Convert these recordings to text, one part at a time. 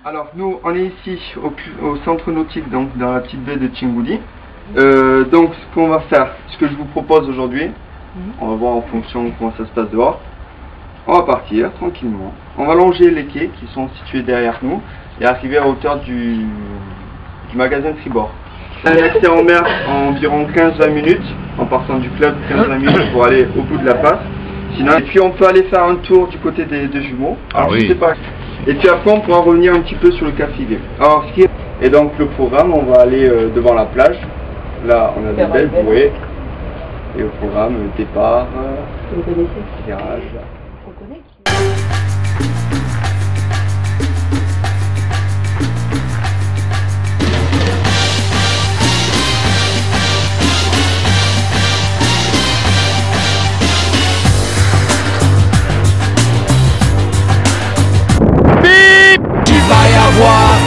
Alors nous on est ici au centre nautique, donc dans la petite baie de Tchingoudi. Donc ce qu'on va faire, ce que je vous propose aujourd'hui, on va voir en fonction de comment ça se passe dehors. On va partir tranquillement, on va longer les quais qui sont situés derrière nous et arriver à hauteur du magasin Tribord. On a accès en mer en environ 15-20 minutes, en partant du club 15-20 minutes pour aller au bout de la passe. Sinon, et puis on peut aller faire un tour du côté des jumeaux. Alors je sais pas. Et puis après on pourra revenir un petit peu sur le Cap Figuier. Alors et donc le programme, on va aller devant la plage. Là on a des belles bouées. Et au programme, départ, virage.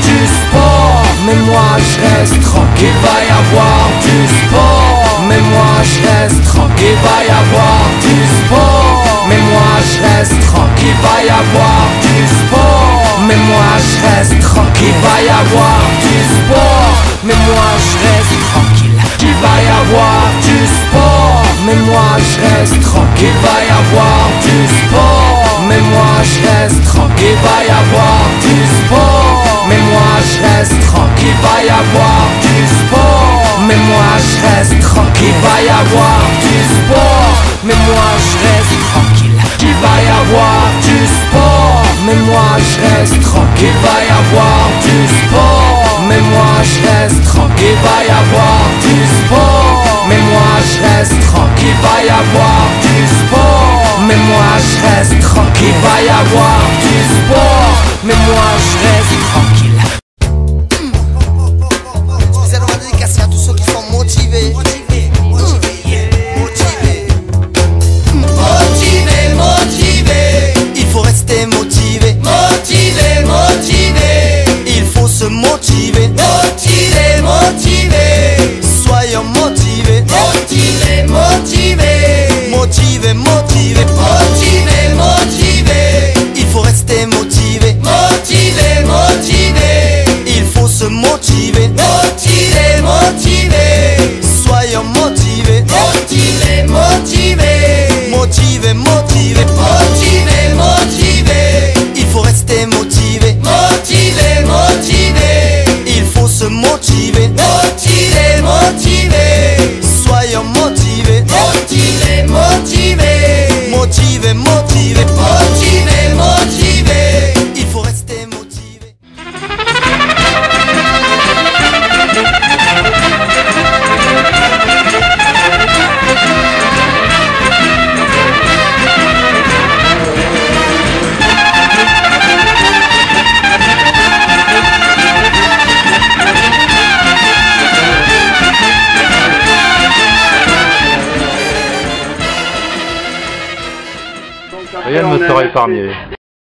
Du sport, mais moi je reste tranquille. Va y avoir du sport, mais moi je reste tranquille. Va y avoir du sport, mais moi je reste tranquille. Va y avoir du sport, mais moi je reste tranquille. Va y avoir du sport, mais moi je reste tranquille. Il va y avoir du sport, mais moi je reste tranquille. Va y avoir du sport, mais moi je reste tranquille. Va y avoir du sport, mais moi je reste tranquille. Va y avoir du sport, mais moi je reste tranquille. Va y avoir du sport, mais moi je reste tranquille. Il va y avoir du sport, mais moi je reste tranquille. Va y avoir du sport, mais moi je reste tranquille. Va y avoir du sport, mais moi je reste tranquille. Va y avoir du sport, mais moi je reste tranquille. Va y avoir du sport, mais moi je reste tranquille. Fizeram uma dedicação a tous ceux qui sont motivés. Motivé. Il faut rester motivé. Motivé. Il faut se motiver. Motivé. Soyons motivés. Motivé. Il faut rester motivé. Motivé. Il faut se motiver. Motivé. Soyons motivés. Motivé. Il faut rester motivé. Motivé. Il faut se motiver. Motivé. Soyons motivés. Motivé. Il faut rester motivé. Rien ne me sera épargné.